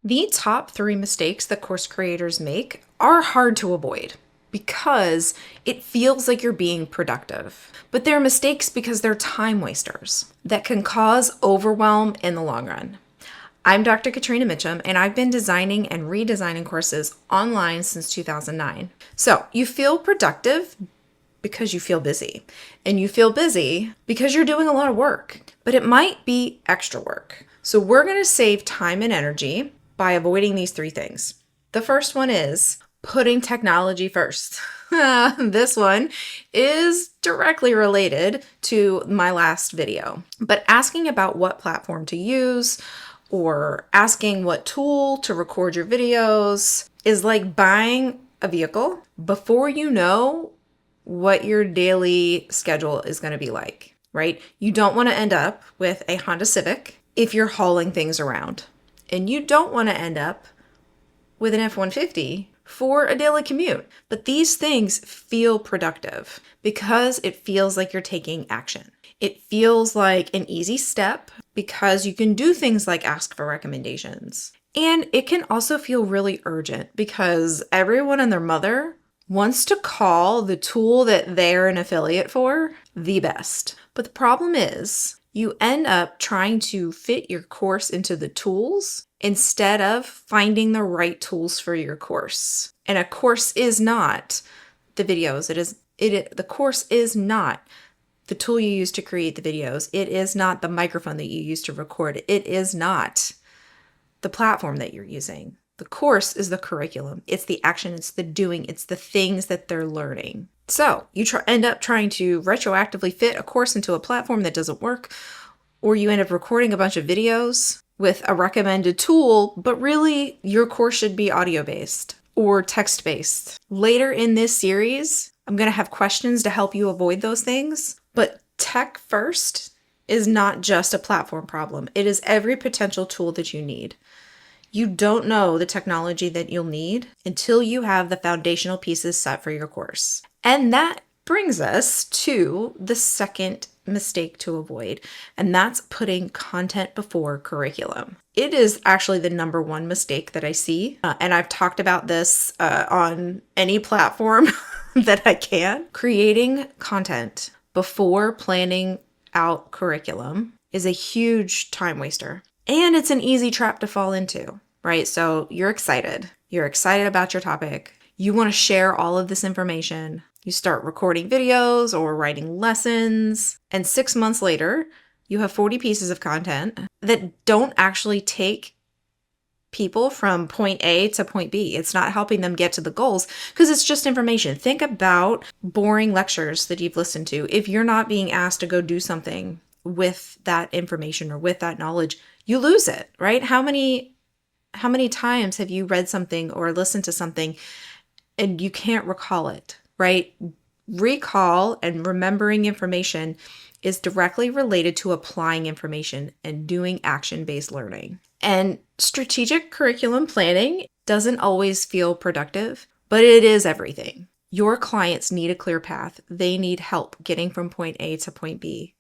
The top 3 mistakes that course creators make are hard to avoid because it feels like you're being productive. But they're mistakes because they're time wasters that can cause overwhelm in the long run. I'm Dr. Catrina Mitchum, and I've been designing and redesigning courses online since 2009. So you feel productive because you feel busy, and you feel busy because you're doing a lot of work, but it might be extra work. So we're going to save time and energy by avoiding these 3 things. The first one is putting technology first. This one is directly related to my last video, but asking about what platform to use or asking what tool to record your videos is like buying a vehicle before you know what your daily schedule is going to be like, right? You don't want to end up with a Honda Civic if you're hauling things around. And you don't want to end up with an F-150 for a daily commute. But these things feel productive because it feels like you're taking action. It feels like an easy step because you can do things like ask for recommendations. And it can also feel really urgent because everyone and their mother wants to call the tool that they're an affiliate for the best. But the problem is you end up trying to fit your course into the tools instead of finding the right tools for your course. And a course is not the videos. The course is not the tool you use to create the videos. It is not the microphone that you use to record. It is not the platform that you're using. The course is the curriculum. It's the action, it's the doing, it's the things that they're learning. So you end up trying to retroactively fit a course into a platform that doesn't work, or you end up recording a bunch of videos with a recommended tool, but really your course should be audio-based or text-based. Later in this series, I'm going to have questions to help you avoid those things, but tech first is not just a platform problem. It is every potential tool that you need. You don't know the technology that you'll need until you have the foundational pieces set for your course. And that brings us to the second mistake to avoid, and that's putting content before curriculum. It is actually the number 1 mistake that I see, and I've talked about this on any platform that I can. Creating content before planning out curriculum is a huge time waster. And it's an easy trap to fall into, right? So you're excited. You're excited about your topic. You want to share all of this information. You start recording videos or writing lessons. And 6 months later, you have 40 pieces of content that don't actually take people from point A to point B. It's not helping them get to the goals because it's just information. Think about boring lectures that you've listened to. If you're not being asked to go do something with that information or with that knowledge, you lose it, right? How many times have you read something or listened to something and you can't recall it, right? Recall and remembering information is directly related to applying information and doing action-based learning. And strategic curriculum planning doesn't always feel productive, but it is everything. Your clients need a clear path. They need help getting from point A to point B.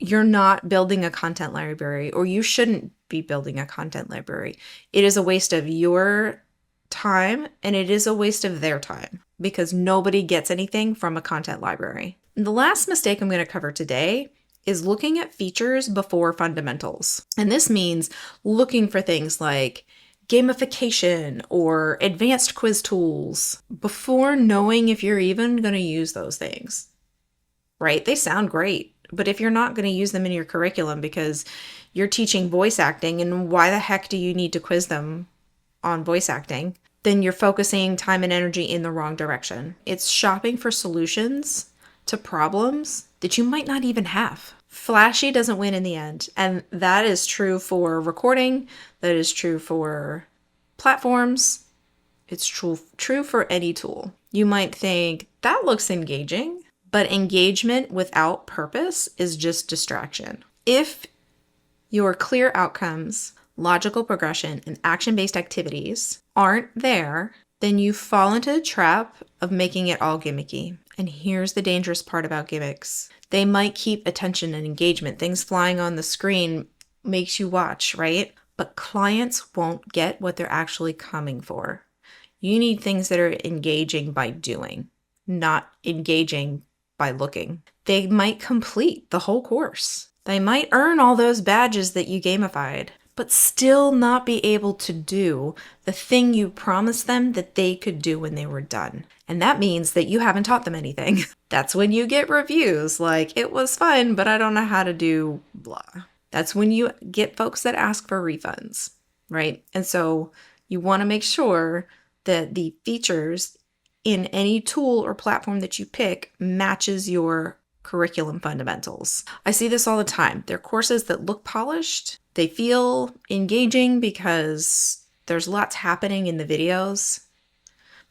You're not building a content library, or you shouldn't be building a content library. It is a waste of your time and it is a waste of their time because nobody gets anything from a content library. And the last mistake I'm going to cover today is looking at features before fundamentals. And this means looking for things like gamification or advanced quiz tools before knowing if you're even going to use those things, right? They sound great. But if you're not going to use them in your curriculum because you're teaching voice acting, and why the heck do you need to quiz them on voice acting, then you're focusing time and energy in the wrong direction. It's shopping for solutions to problems that you might not even have. Flashy doesn't win in the end. And that is true for recording. That is true for platforms. It's true for any tool. You might think, that looks engaging. But engagement without purpose is just distraction. If your clear outcomes, logical progression, and action-based activities aren't there, then you fall into the trap of making it all gimmicky. And here's the dangerous part about gimmicks. They might keep attention and engagement. Things flying on the screen makes you watch, right? but clients won't get what they're actually coming for. You need things that are engaging by doing, not engaging by looking. They might complete the whole course. They might earn all those badges that you gamified, but still not be able to do the thing you promised them that they could do when they were done. And that means that you haven't taught them anything. That's when you get reviews like, it was fun, but I don't know how to do blah. That's when you get folks that ask for refunds, right? And so you want to make sure that the features in any tool or platform that you pick matches your curriculum fundamentals. I see this all the time. They're courses that look polished. They feel engaging because there's lots happening in the videos,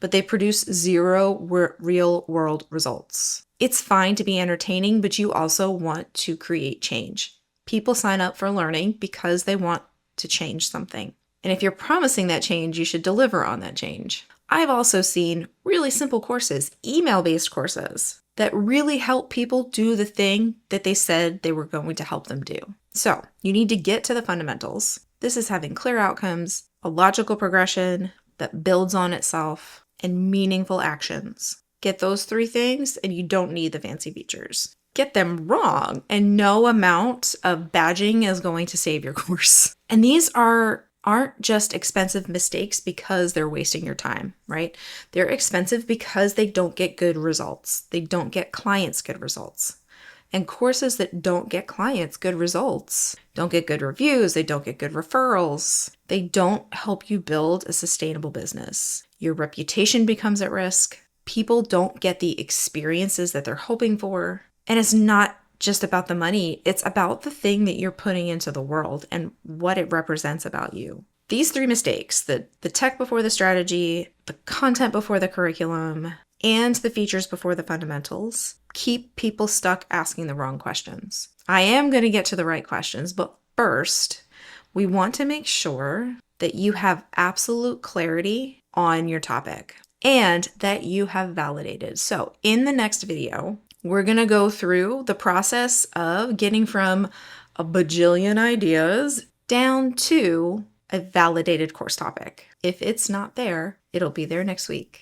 but they produce zero real world results. It's fine to be entertaining, but you also want to create change. People sign up for learning because they want to change something. And if you're promising that change, you should deliver on that change. I've also seen really simple courses, email-based courses, that really help people do the thing that they said they were going to help them do. So you need to get to the fundamentals. This is having clear outcomes, a logical progression that builds on itself, and meaningful actions. Get those three things and you don't need the fancy features. Get them wrong and no amount of badging is going to save your course. And these aren't just expensive mistakes because they're wasting your time, right? They're expensive because they don't get good results. They don't get clients good results. And courses that don't get clients good results, don't get good reviews, they don't get good referrals, they don't help you build a sustainable business. Your reputation becomes at risk. People don't get the experiences that they're hoping for. And it's not just about the money, it's about the thing that you're putting into the world and what it represents about you. These three mistakes, the tech before the strategy, the content before the curriculum, and the features before the fundamentals, keep people stuck asking the wrong questions. I am going to get to the right questions, but first, we want to make sure that you have absolute clarity on your topic and that you have validated. So in the next video, we're going to go through the process of getting from a bajillion ideas down to a validated course topic. If it's not there, it'll be there next week.